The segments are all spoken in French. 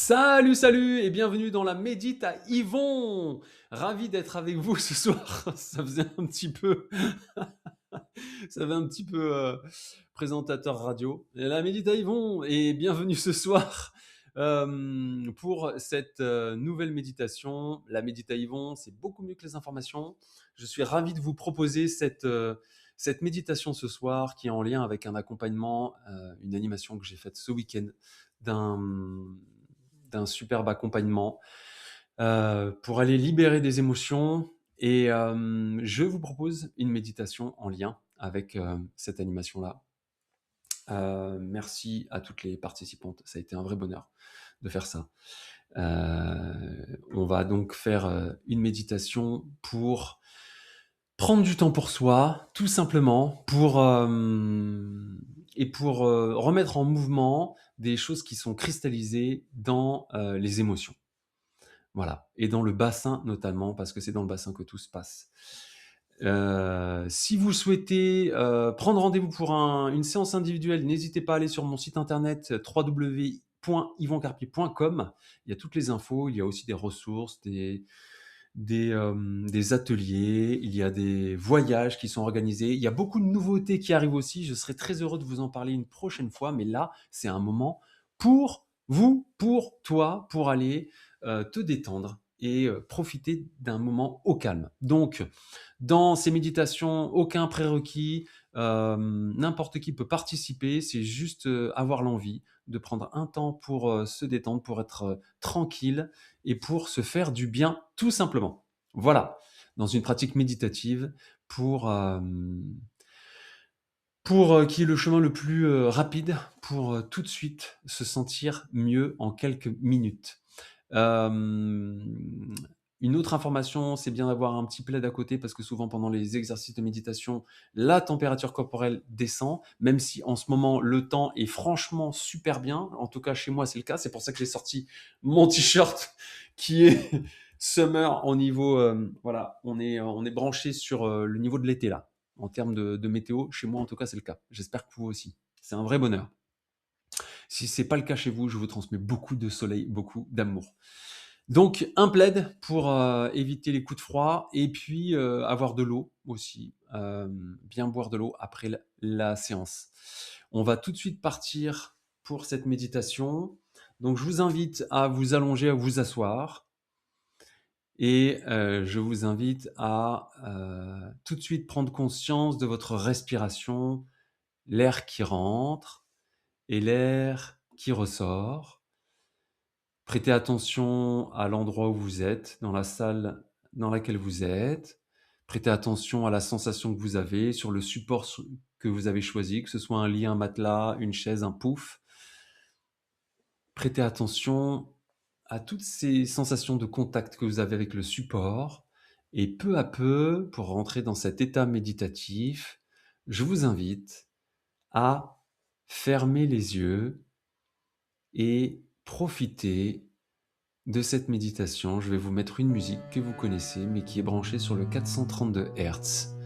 Salut, salut et bienvenue dans la Médite à Yvon. Ravi d'être avec vous ce soir. Ça faisait un petit peu, ça fait un petit peu présentateur radio. Et la Médite à Yvon et bienvenue ce soir pour cette nouvelle méditation. La Médite à Yvon, c'est beaucoup mieux que les informations. Je suis ravi de vous proposer cette méditation ce soir qui est en lien avec un accompagnement, une animation que j'ai faite ce week-end d'un d'un superbe accompagnement pour aller libérer des émotions. Et je vous propose une méditation en lien avec cette animation-là. Merci à toutes les participantes, ça a été un vrai bonheur de faire ça. On va donc faire une méditation pour prendre du temps pour soi, tout simplement, pour remettre en mouvement des choses qui sont cristallisées dans les émotions. Voilà, et dans le bassin notamment, parce que c'est dans le bassin que tout se passe. Si vous souhaitez prendre rendez-vous pour une séance individuelle, n'hésitez pas à aller sur mon site internet www.yvoncarpier.com. Il y a toutes les infos, il y a aussi des ressources, des ateliers, il y a des voyages qui sont organisés. Il y a beaucoup de nouveautés qui arrivent aussi. Je serai très heureux de vous en parler une prochaine fois, mais là, c'est un moment pour vous, pour toi, pour aller te détendre et profiter d'un moment au calme. Donc, dans ces méditations, aucun prérequis, n'importe qui peut participer, c'est juste avoir l'envie de prendre un temps pour se détendre, pour être tranquille et pour se faire du bien tout simplement. Voilà, dans une pratique méditative pour qui est le chemin le plus rapide pour tout de suite se sentir mieux en quelques minutes. Une autre information, c'est bien d'avoir un petit plaid à côté parce que souvent pendant les exercices de méditation, la température corporelle descend, même si en ce moment le temps est franchement super bien. En tout cas, chez moi, c'est le cas. C'est pour ça que j'ai sorti mon t-shirt qui est summer au niveau. Voilà, on est branché sur le niveau de l'été là. En termes de météo, chez moi en tout cas, c'est le cas. J'espère que vous aussi. C'est un vrai bonheur. Si c'est pas le cas chez vous, je vous transmets beaucoup de soleil, beaucoup d'amour. Donc un plaid pour éviter les coups de froid et puis avoir de l'eau aussi, bien boire de l'eau après la séance. On va tout de suite partir pour cette méditation. Donc je vous invite à vous allonger, à vous asseoir et je vous invite à tout de suite prendre conscience de votre respiration, l'air qui rentre et l'air qui ressort. Prêtez attention à l'endroit où vous êtes, dans la salle dans laquelle vous êtes. Prêtez attention à la sensation que vous avez sur le support que vous avez choisi, que ce soit un lit, un matelas, une chaise, un pouf. Prêtez attention à toutes ces sensations de contact que vous avez avec le support. Et peu à peu, pour rentrer dans cet état méditatif, je vous invite à fermer les yeux et profiter de cette méditation. Je vais vous mettre une musique que vous connaissez, mais qui est branchée sur le 432 Hz,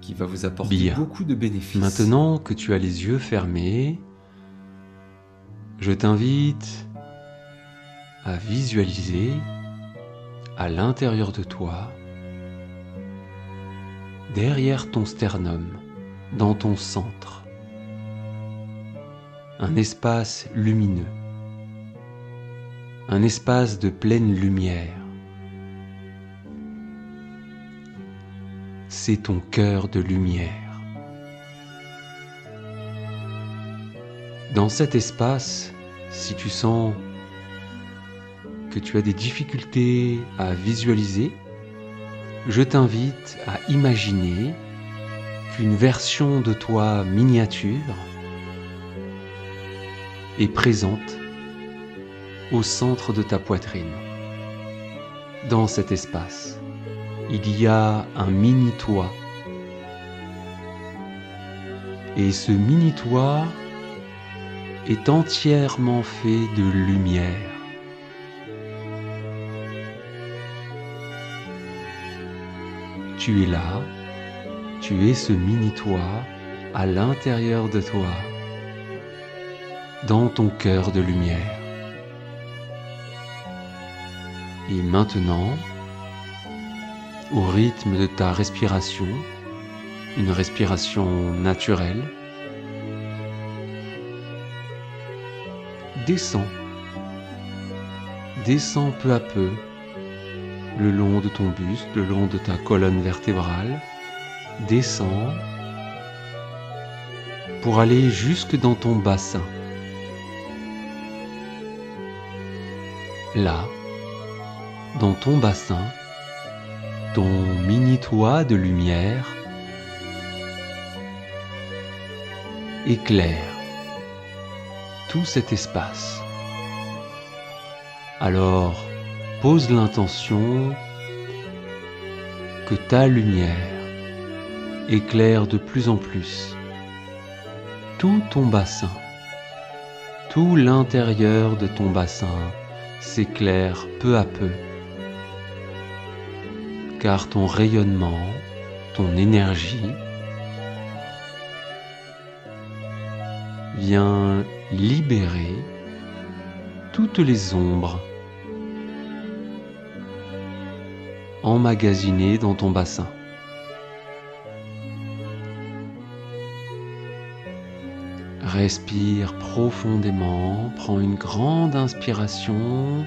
qui va vous apporter beaucoup de bénéfices. Maintenant que tu as les yeux fermés, je t'invite à visualiser à l'intérieur de toi, derrière ton sternum, dans ton centre, un espace lumineux, un espace de pleine lumière. C'est ton cœur de lumière. Dans cet espace, si tu sens que tu as des difficultés à visualiser, je t'invite à imaginer qu'une version de toi miniature est présente au centre de ta poitrine. Dans cet espace, il y a un mini-toi. Et ce mini-toi est entièrement fait de lumière. Tu es là, tu es ce mini-toi à l'intérieur de toi, dans ton cœur de lumière. Et maintenant, au rythme de ta respiration, une respiration naturelle, descends peu à peu le long de ton buste, le long de ta colonne vertébrale, descends pour aller jusque dans ton bassin. Là, dans ton bassin, ton mini-toit de lumière éclaire tout cet espace. Alors, pose l'intention que ta lumière éclaire de plus en plus tout ton bassin. Tout l'intérieur de ton bassin s'éclaire peu à peu, car ton rayonnement, ton énergie vient libérer toutes les ombres emmagasinées dans ton bassin. Respire profondément, prends une grande inspiration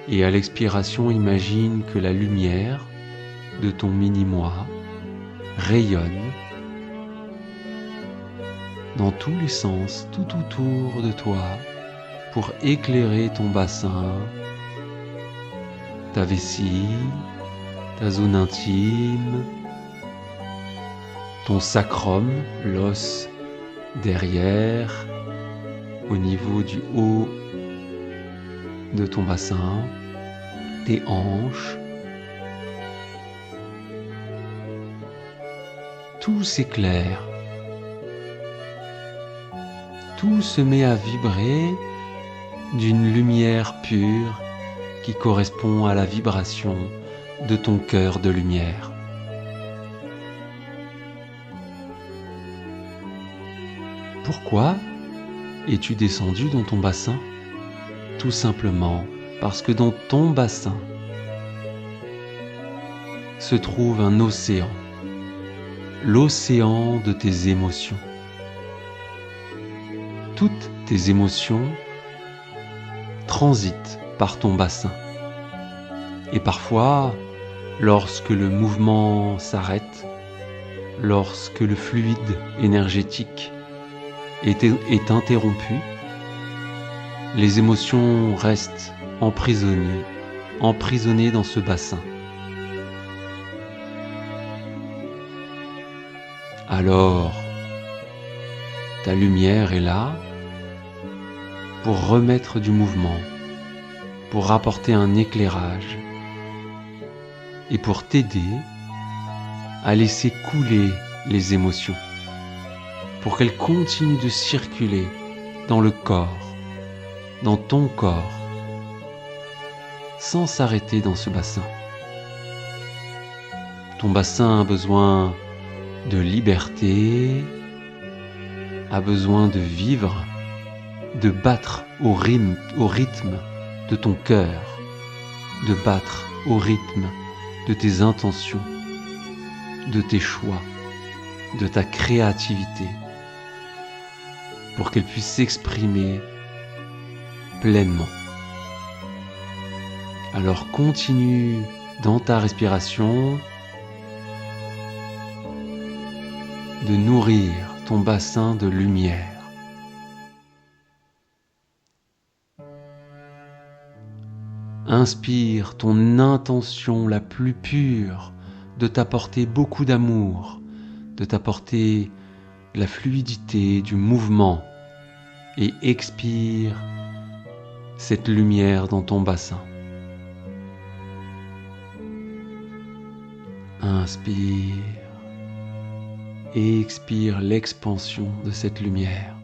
et à l'expiration, imagine que la lumière de ton mini-moi rayonne dans tous les sens, tout autour de toi, pour éclairer ton bassin, ta vessie, ta zone intime, ton sacrum, l'os derrière, au niveau du haut de ton bassin, tes hanches. Tout s'éclaire. Tout se met à vibrer d'une lumière pure qui correspond à la vibration de ton cœur de lumière. Pourquoi es-tu descendu dans ton bassin? Tout simplement parce que dans ton bassin se trouve un océan, l'océan de tes émotions. Toutes tes émotions transitent par ton bassin. Et parfois, lorsque le mouvement s'arrête, lorsque le fluide énergétique est interrompu, les émotions restent emprisonnées dans ce bassin. Alors, ta lumière est là pour remettre du mouvement, pour apporter un éclairage et pour t'aider à laisser couler les émotions, pour qu'elles continuent de circuler dans le corps, dans ton corps, sans s'arrêter dans ce bassin. Ton bassin a besoin de liberté, a besoin de vivre, de battre au rythme de ton cœur, de battre au rythme de tes intentions, de tes choix, de ta créativité, pour qu'elle puisse s'exprimer pleinement. Alors continue dans ta respiration de nourrir ton bassin de lumière. Inspire ton intention la plus pure de t'apporter beaucoup d'amour, de t'apporter la fluidité du mouvement et expire cette lumière dans ton bassin. Inspire et expire l'expansion de cette lumière.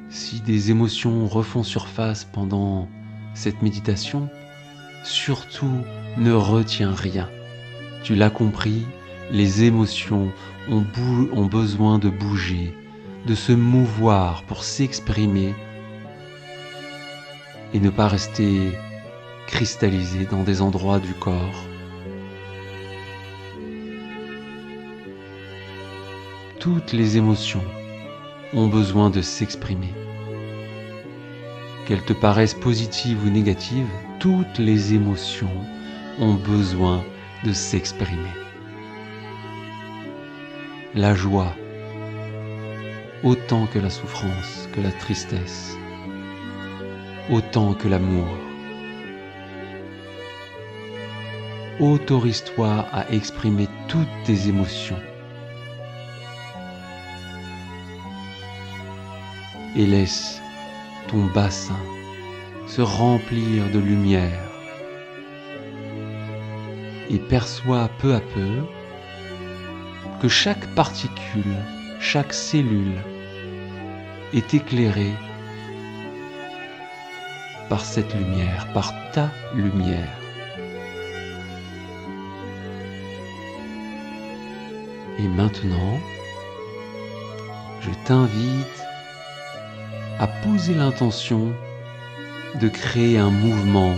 Si des émotions refont surface pendant cette méditation, surtout ne retiens rien. Tu l'as compris, les émotions ont besoin de bouger, de se mouvoir pour s'exprimer et ne pas rester cristallisé dans des endroits du corps. Toutes les émotions ont besoin de s'exprimer. Qu'elles te paraissent positives ou négatives, toutes les émotions ont besoin de s'exprimer. La joie, autant que la souffrance, que la tristesse, autant que l'amour. Autorise-toi à exprimer toutes tes émotions et laisse ton bassin se remplir de lumière et perçois peu à peu que chaque particule, chaque cellule est éclairée par cette lumière, par ta lumière. Et maintenant, je t'invite à poser l'intention de créer un mouvement,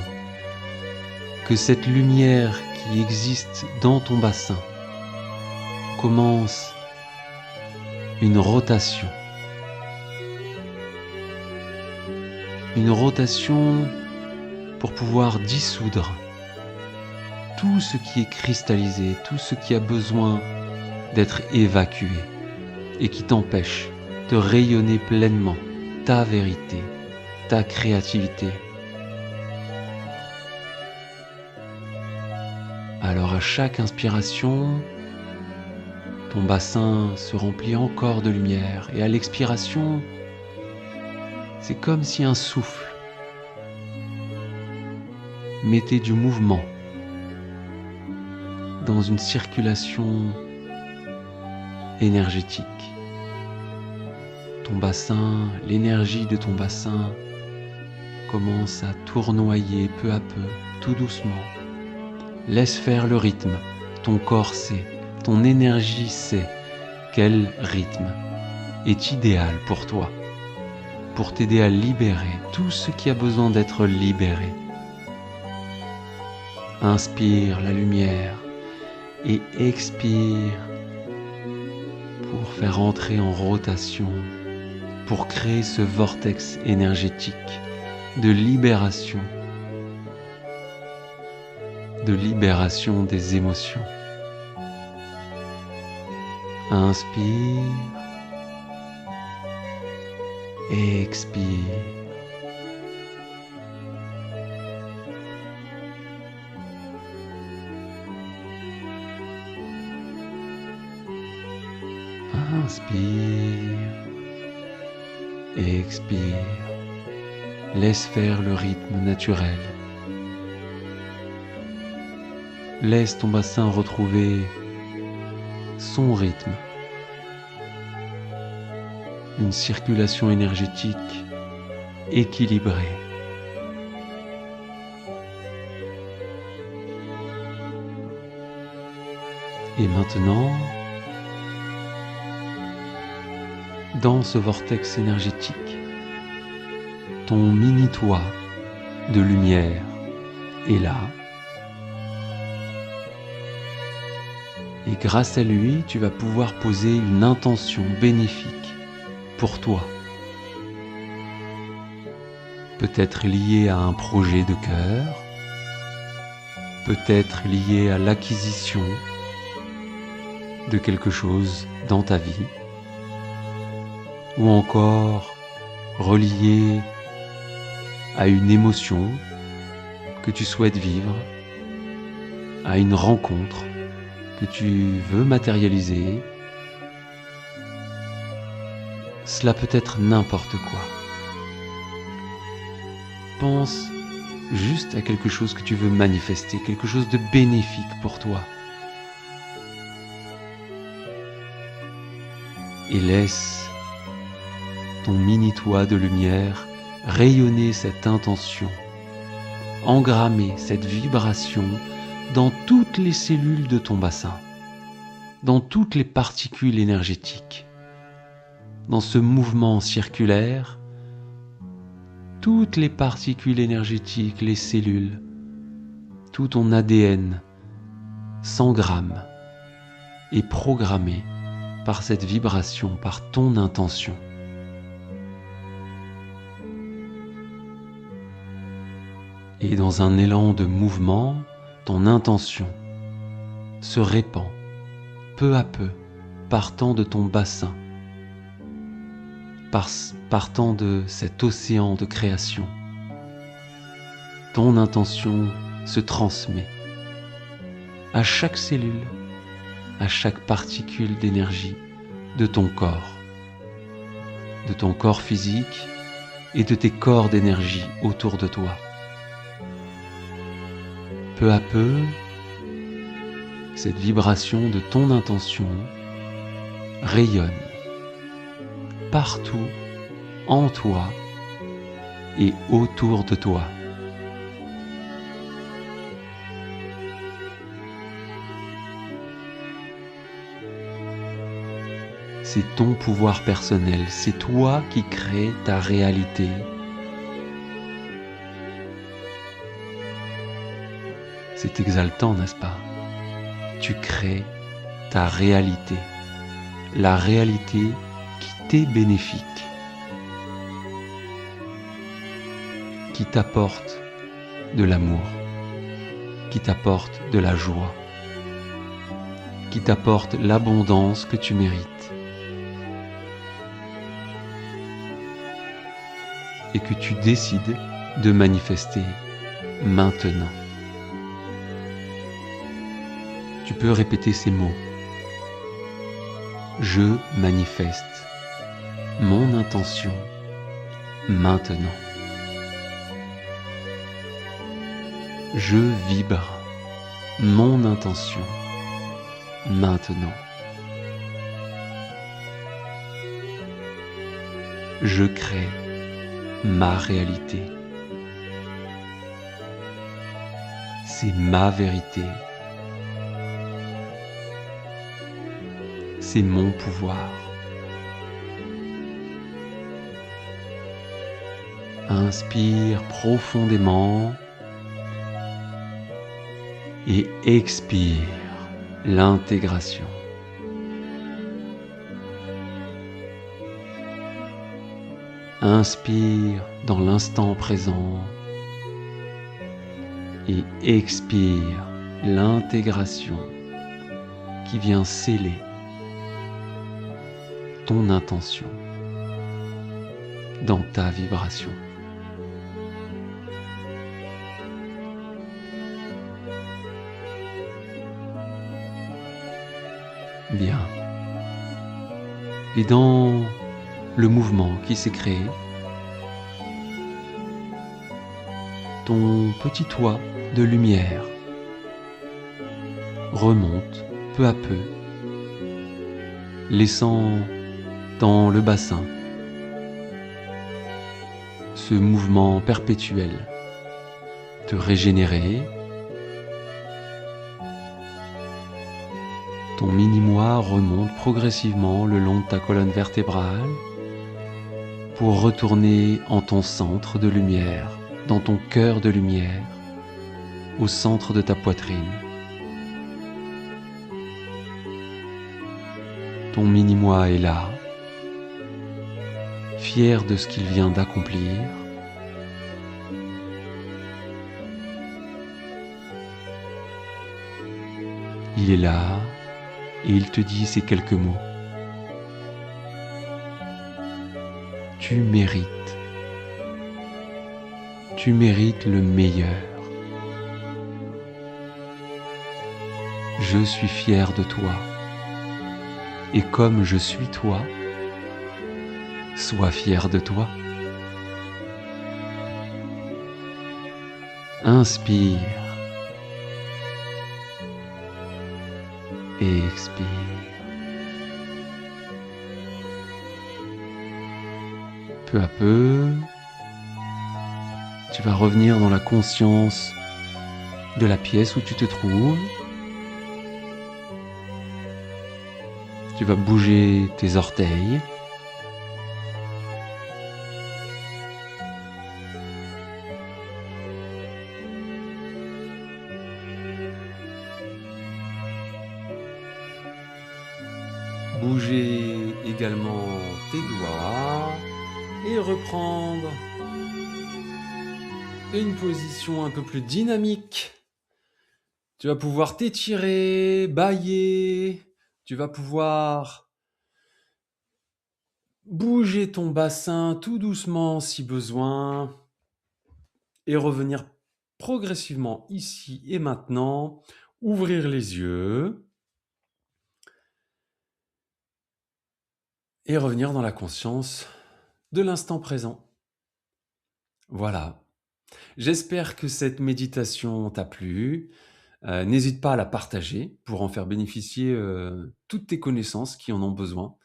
que cette lumière qui existe dans ton bassin commence une rotation. Une rotation pour pouvoir dissoudre tout ce qui est cristallisé, tout ce qui a besoin d'être évacué et qui t'empêche de rayonner pleinement ta vérité, ta créativité. Alors à chaque inspiration, ton bassin se remplit encore de lumière et à l'expiration, c'est comme si un souffle mettait du mouvement dans une circulation énergétique. Ton bassin, l'énergie de ton bassin commence à tournoyer peu à peu, tout doucement. Laisse faire le rythme, ton corps sait, ton énergie sait quel rythme est idéal pour toi, pour t'aider à libérer tout ce qui a besoin d'être libéré. Inspire la lumière et expire pour faire entrer en rotation, pour créer ce vortex énergétique de libération des émotions. Inspire, expire. Inspire, expire. Laisse faire le rythme naturel. Laisse ton bassin retrouver son rythme. Une circulation énergétique équilibrée. Et maintenant, dans ce vortex énergétique, ton mini-toi de lumière est là. Et grâce à lui, tu vas pouvoir poser une intention bénéfique pour toi. Peut-être liée à un projet de cœur, peut-être liée à l'acquisition de quelque chose dans ta vie, ou encore reliée à une émotion que tu souhaites vivre, à une rencontre que tu veux matérialiser. Cela peut être n'importe quoi. Pense juste à quelque chose que tu veux manifester, quelque chose de bénéfique pour toi. Et laisse ton mini-toi de lumière rayonner cette intention, engrammer cette vibration dans toutes les cellules de ton bassin, dans toutes les particules énergétiques. dans ce mouvement circulaire, toutes les particules énergétiques, les cellules, tout ton ADN s'engramme et programmé par cette vibration, par ton intention. Et dans un élan de mouvement, ton intention se répand peu à peu, partant de ton bassin, partant de cet océan de création. Ton intention se transmet à chaque cellule, à chaque particule d'énergie de ton corps physique et de tes corps d'énergie autour de toi. Peu à peu, cette vibration de ton intention rayonne partout en toi et autour de toi. C'est ton pouvoir personnel, c'est toi qui crées ta réalité. C'est exaltant, n'est-ce pas? Tu crées ta réalité, la réalité qui t'est bénéfique, qui t'apporte de l'amour, qui t'apporte de la joie, qui t'apporte l'abondance que tu mérites et que tu décides de manifester maintenant. Tu peux répéter ces mots. Je manifeste mon intention maintenant. Je vibre mon intention maintenant. Je crée ma réalité. C'est ma vérité. C'est mon pouvoir. Inspire profondément et expire l'intégration. Inspire dans l'instant présent et expire l'intégration qui vient sceller ton intention dans ta vibration. Bien. Et dans le mouvement qui s'est créé, ton petit toit de lumière remonte peu à peu, laissant dans le bassin ce mouvement perpétuel te régénérer. Ton mini-moi remonte progressivement le long de ta colonne vertébrale pour retourner en ton centre de lumière, dans ton cœur de lumière, au centre de ta poitrine. Ton mini-moi est là, fier de ce qu'il vient d'accomplir. Il est là et il te dit ces quelques mots. Tu mérites le meilleur. Je suis fier de toi. Et comme je suis toi, sois fier de toi. Inspire et expire. Peu à peu, tu vas revenir dans la conscience de la pièce où tu te trouves. Tu vas bouger tes orteils, bouger également tes doigts et reprendre une position un peu plus dynamique. Tu vas pouvoir t'étirer, bâiller, tu vas pouvoir bouger ton bassin tout doucement si besoin et revenir progressivement ici et maintenant, ouvrir les yeux et revenir dans la conscience de l'instant présent. Voilà. J'espère que cette méditation t'a plu. N'hésite pas à la partager pour en faire bénéficier, toutes tes connaissances qui en ont besoin,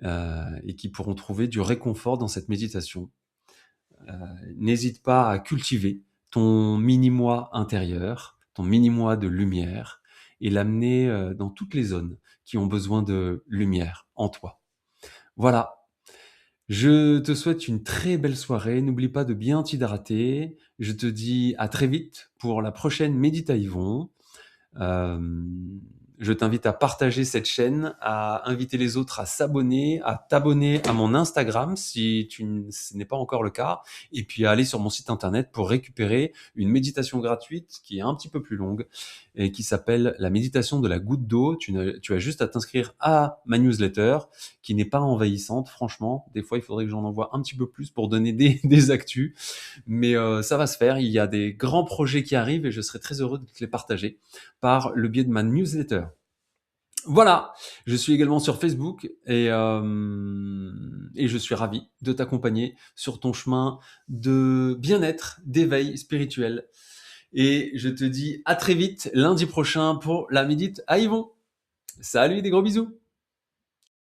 et qui pourront trouver du réconfort dans cette méditation. Heu, N'hésite pas à cultiver ton mini-moi intérieur, ton mini-moi de lumière et l'amener, dans toutes les zones qui ont besoin de lumière en toi. Voilà, je te souhaite une très belle soirée. N'oublie pas de bien t'hydrater. Je te dis à très vite pour la prochaine Médita Yvon. Hem, je t'invite à partager cette chaîne, à inviter les autres à s'abonner, à t'abonner à mon Instagram si ce n'est pas encore le cas, et puis à aller sur mon site internet pour récupérer une méditation gratuite qui est un petit peu plus longue et qui s'appelle la méditation de la goutte d'eau. Tu as juste à t'inscrire à ma newsletter qui n'est pas envahissante, franchement. Des fois, il faudrait que j'en envoie un petit peu plus pour donner des actus, mais ça va se faire. Il y a des grands projets qui arrivent et je serai très heureux de te les partager par le biais de ma newsletter. Voilà, je suis également sur Facebook et je suis ravi de t'accompagner sur ton chemin de bien-être, d'éveil spirituel. Et je te dis à très vite lundi prochain pour la médite à Yvon. Salut, des gros bisous.